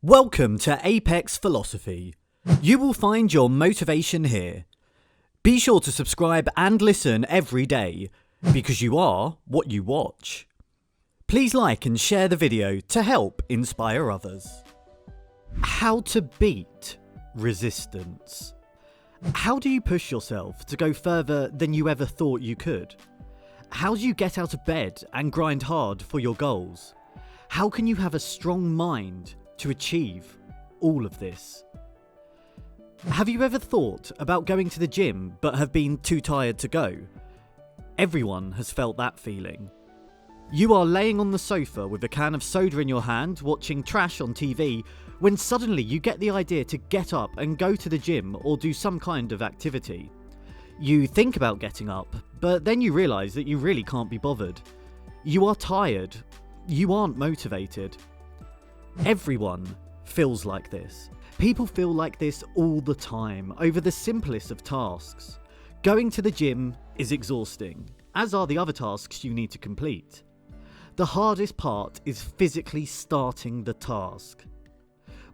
Welcome to Apex Philosophy. You will find your motivation here. Be sure to subscribe and listen every day, because you are what you watch. Please like and share the video to help inspire others. How to beat resistance. How do you push yourself to go further than you ever thought you could? How do you get out of bed and grind hard for your goals? How can you have a strong mind to achieve all of this? Have you ever thought about going to the gym but have been too tired to go? Everyone has felt that feeling. You are laying on the sofa with a can of soda in your hand, watching trash on TV, when suddenly you get the idea to get up and go to the gym or do some kind of activity. You think about getting up, but then you realise that you really can't be bothered. You are tired. You aren't motivated. Everyone feels like this. People feel like this all the time over the simplest of tasks. Going to the gym is exhausting, as are the other tasks you need to complete. The hardest part is physically starting the task.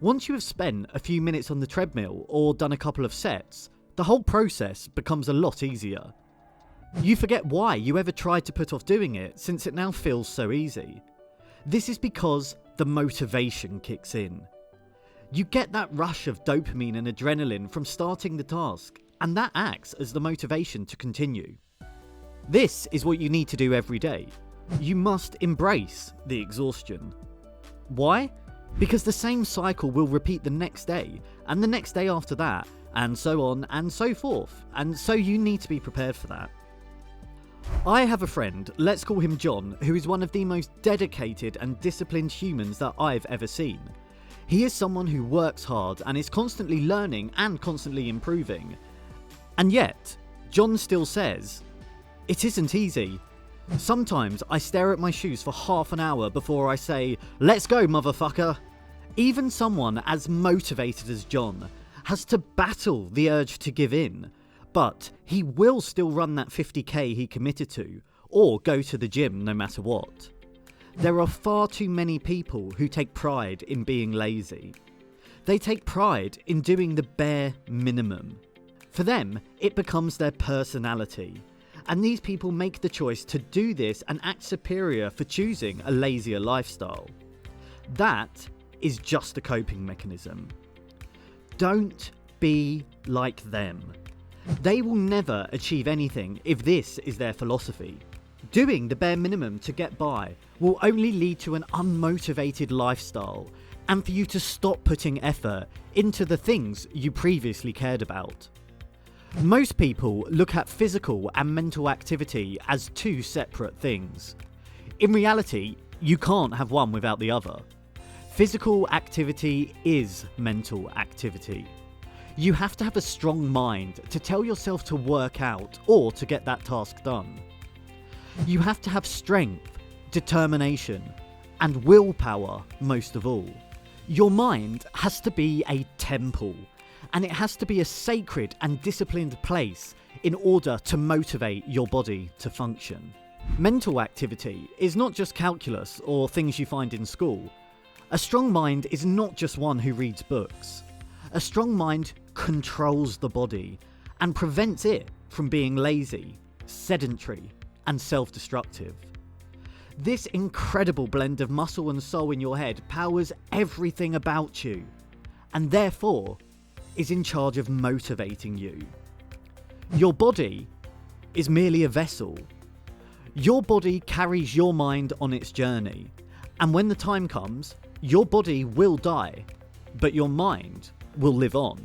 Once you have spent a few minutes on the treadmill or done a couple of sets, the whole process becomes a lot easier. You forget why you ever tried to put off doing it, since it now feels so easy. This is because the motivation kicks in. You get that rush of dopamine and adrenaline from starting the task, and that acts as the motivation to continue. This is what you need to do every day. You must embrace the exhaustion. Why? Because the same cycle will repeat the next day, and the next day after that, and so on and so forth, and so you need to be prepared for that. I have a friend, let's call him John, who is one of the most dedicated and disciplined humans that I've ever seen. He is someone who works hard and is constantly learning and constantly improving. And yet, John still says, "It isn't easy. Sometimes I stare at my shoes for half an hour before I say, 'Let's go, motherfucker.'" Even someone as motivated as John has to battle the urge to give in, but he will still run that 50k he committed to, or go to the gym no matter what. There are far too many people who take pride in being lazy. They take pride in doing the bare minimum. For them, it becomes their personality. And these people make the choice to do this and act superior for choosing a lazier lifestyle. That is just a coping mechanism. Don't be like them. They will never achieve anything if this is their philosophy. Doing the bare minimum to get by will only lead to an unmotivated lifestyle, and for you to stop putting effort into the things you previously cared about. Most people look at physical and mental activity as two separate things. In reality, you can't have one without the other. Physical activity is mental activity. You have to have a strong mind to tell yourself to work out or to get that task done. You have to have strength, determination, and willpower most of all. Your mind has to be a temple, and it has to be a sacred and disciplined place in order to motivate your body to function. Mental activity is not just calculus or things you find in school. A strong mind is not just one who reads books. A strong mind controls the body and prevents it from being lazy, sedentary, and self-destructive. This incredible blend of muscle and soul in your head powers everything about you, and therefore is in charge of motivating you. Your body is merely a vessel. Your body carries your mind on its journey, and when the time comes, your body will die, but your mind will live on.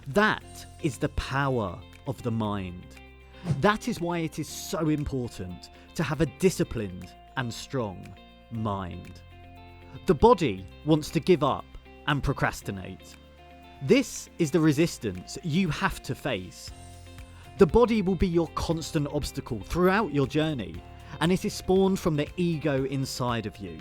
That is the power of the mind. That is why it is so important to have a disciplined and strong mind. The body wants to give up and procrastinate. This is the resistance you have to face. The body will be your constant obstacle throughout your journey, and it is spawned from the ego inside of you.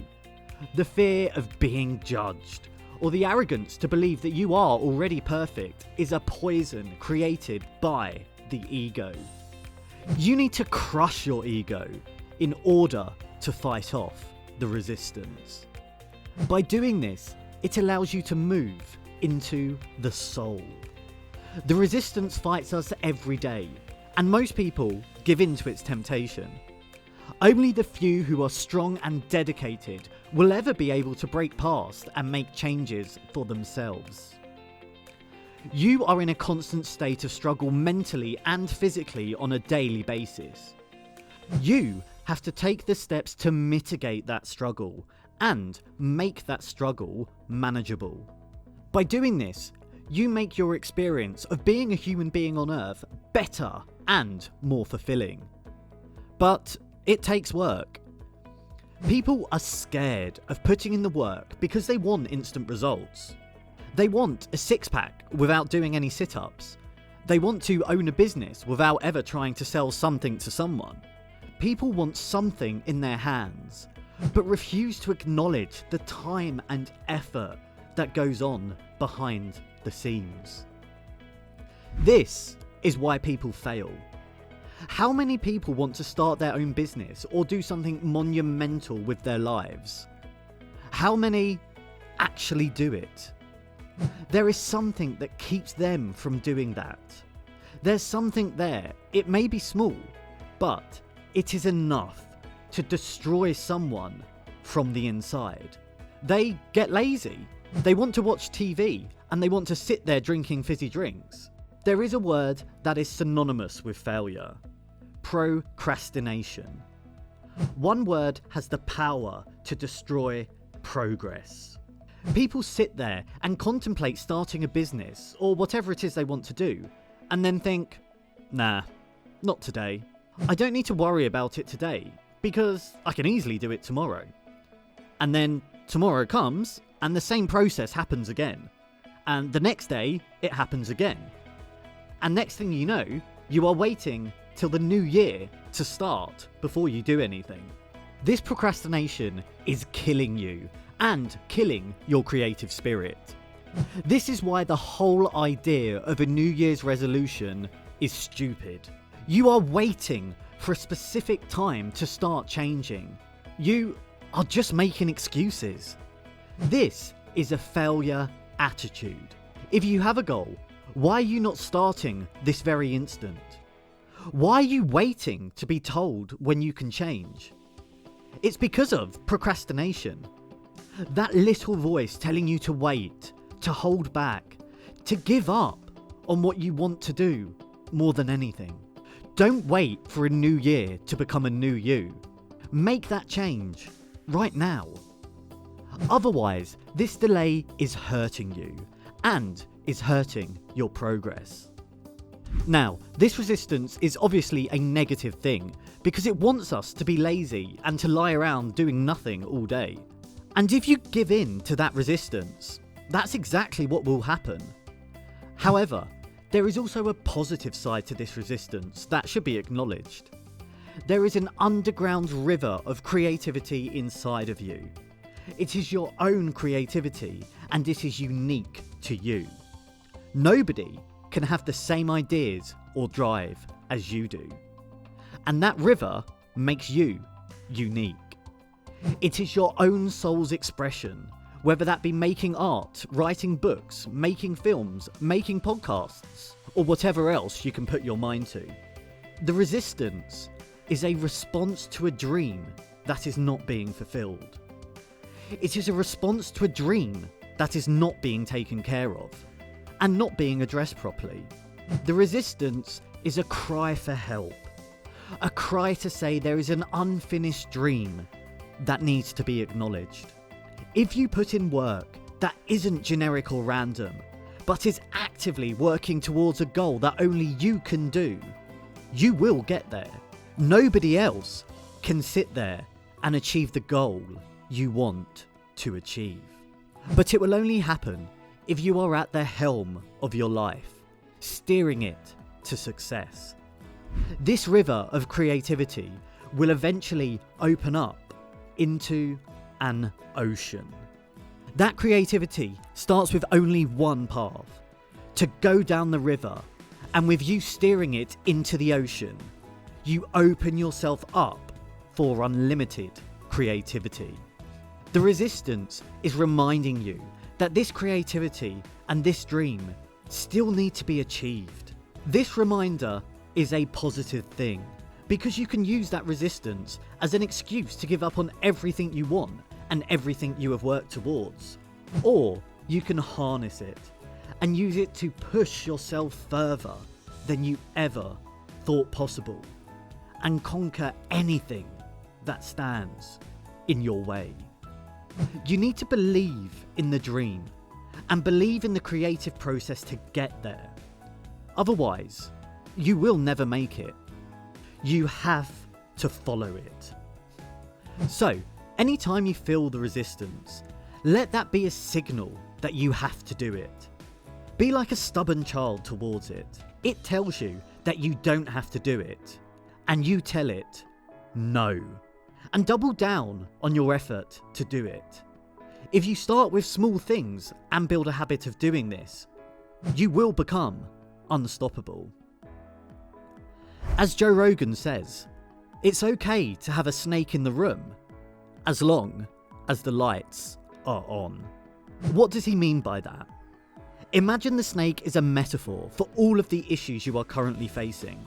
The fear of being judged, or the arrogance to believe that you are already perfect, is a poison created by the ego. You need to crush your ego in order to fight off the resistance. By doing this, It allows you to move into the soul. The resistance fights us every day, and most people give in to its temptation. Only the few who are strong and dedicated will ever be able to break past and make changes for themselves. You are in a constant state of struggle mentally and physically on a daily basis. You have to take the steps to mitigate that struggle and make that struggle manageable. By doing this, you make your experience of being a human being on Earth better and more fulfilling. But it takes work. People are scared of putting in the work because they want instant results. They want a six-pack without doing any sit-ups. They want to own a business without ever trying to sell something to someone. People want something in their hands, but refuse to acknowledge the time and effort that goes on behind the scenes. This is why people fail. How many people want to start their own business or do something monumental with their lives? How many actually do it? There is something that keeps them from doing that. There's something there. It may be small, but it is enough to destroy someone from the inside. They get lazy. They want to watch TV and they want to sit there drinking fizzy drinks. There is a word that is synonymous with failure: procrastination. One word has the power to destroy progress. People sit there and contemplate starting a business or whatever it is they want to do, and then think, nah, not today. I don't need to worry about it today because I can easily do it tomorrow. And then tomorrow comes and the same process happens again. And the next day it happens again. And next thing you know, you are waiting till the new year to start before you do anything. This procrastination is killing you and killing your creative spirit. This is why the whole idea of a New Year's resolution is stupid. You are waiting for a specific time to start changing. You are just making excuses. This is a failure attitude. If you have a goal, why are you not starting this very instant? Why are you waiting to be told when you can change? It's because of procrastination. That little voice telling you to wait, to hold back, to give up on what you want to do more than anything. Don't wait for a new year to become a new you. Make that change right now. Otherwise, this delay is hurting you and is hurting your progress. Now, this resistance is obviously a negative thing because it wants us to be lazy and to lie around doing nothing all day. And if you give in to that resistance, that's exactly what will happen. However, there is also a positive side to this resistance that should be acknowledged. There is an underground river of creativity inside of you. It is your own creativity and it is unique to you. Nobody can have the same ideas or drive as you do. And that river makes you unique. It is your own soul's expression, whether that be making art, writing books, making films, making podcasts, or whatever else you can put your mind to. The resistance is a response to a dream that is not being fulfilled. It is a response to a dream that is not being taken care of and not being addressed properly. The resistance is a cry for help, a cry to say there is an unfinished dream that needs to be acknowledged. If you put in work that isn't generic or random, but is actively working towards a goal that only you can do, you will get there. Nobody else can sit there and achieve the goal you want to achieve. But it will only happen if you are at the helm of your life, steering it to success. This river of creativity will eventually open up into an ocean. That creativity starts with only one path, to go down the river, and with you steering it into the ocean, you open yourself up for unlimited creativity. The resistance is reminding you that this creativity and this dream still need to be achieved. This reminder is a positive thing, because you can use that resistance as an excuse to give up on everything you want and everything you have worked towards. Or you can harness it and use it to push yourself further than you ever thought possible and conquer anything that stands in your way. You need to believe in the dream and believe in the creative process to get there. Otherwise, you will never make it. You have to follow it. So, anytime you feel the resistance, let that be a signal that you have to do it. Be like a stubborn child towards it. It tells you that you don't have to do it, and you tell it no. And double down on your effort to do it. If you start with small things and build a habit of doing this, you will become unstoppable. As Joe Rogan says, it's okay to have a snake in the room, as long as the lights are on. What does he mean by that? Imagine the snake is a metaphor for all of the issues you are currently facing.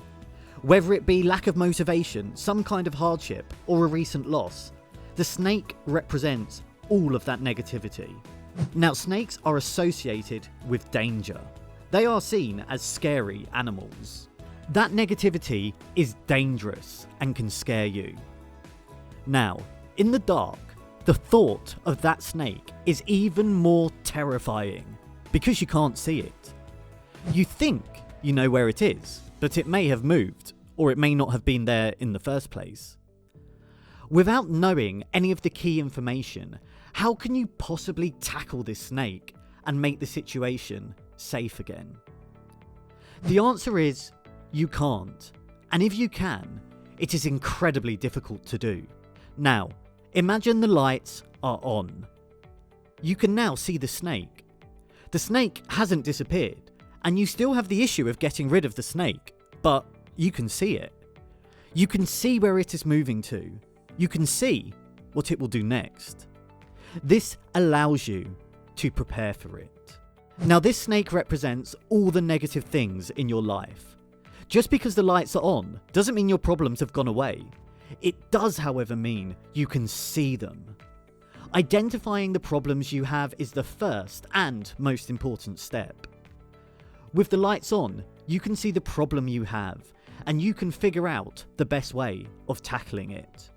Whether it be lack of motivation, some kind of hardship, or a recent loss, the snake represents all of that negativity. Now, snakes are associated with danger. They are seen as scary animals. That negativity is dangerous and can scare you. Now, in the dark, the thought of that snake is even more terrifying because you can't see it. You think you know where it is, but it may have moved, or it may not have been there in the first place. Without knowing any of the key information, how can you possibly tackle this snake and make the situation safe again? The answer is, you can't. And if you can, it is incredibly difficult to do. Now, imagine the lights are on. You can now see the snake. The snake hasn't disappeared, and you still have the issue of getting rid of the snake, but you can see it. You can see where it is moving to. You can see what it will do next. This allows you to prepare for it. Now, this snake represents all the negative things in your life. Just because the lights are on doesn't mean your problems have gone away. It does, however, mean you can see them. Identifying the problems you have is the first and most important step. With the lights on, you can see the problem you have, and you can figure out the best way of tackling it.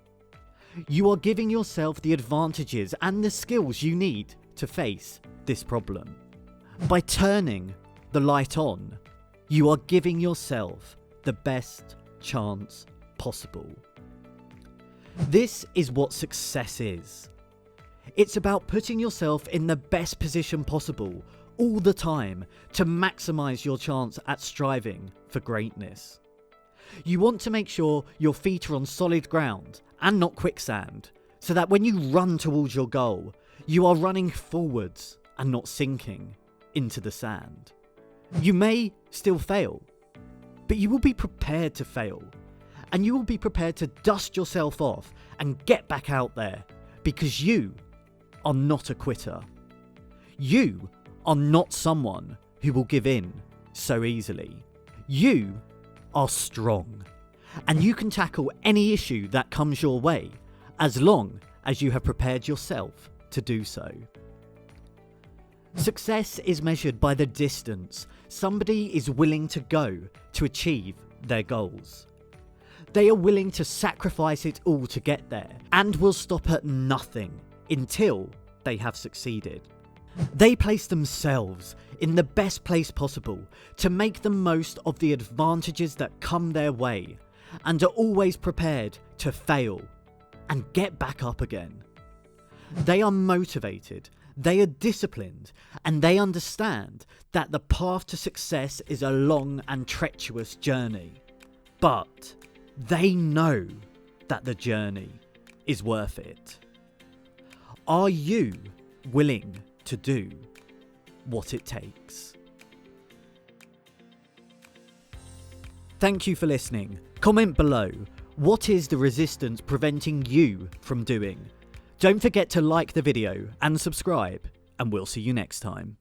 You are giving yourself the advantages and the skills you need to face this problem. By turning the light on, you are giving yourself the best chance possible. This is what success is. It's about putting yourself in the best position possible all the time to maximize your chance at striving for greatness. You want to make sure your feet are on solid ground and not quicksand, so that when you run towards your goal, you are running forwards and not sinking into the sand. You may still fail, but you will be prepared to fail, and you will be prepared to dust yourself off and get back out there, because you are not a quitter. You are not someone who will give in so easily. You are strong, and you can tackle any issue that comes your way as long as you have prepared yourself to do so. Success is measured by the distance somebody is willing to go to achieve their goals. They are willing to sacrifice it all to get there and will stop at nothing until they have succeeded. They place themselves in the best place possible to make the most of the advantages that come their way, and are always prepared to fail and get back up again. They are motivated, they are disciplined, and they understand that the path to success is a long and treacherous journey. But they know that the journey is worth it. Are you willing to do what it takes? Thank you for listening. Comment below, what is the resistance preventing you from doing? Don't forget to like the video and subscribe, and we'll see you next time.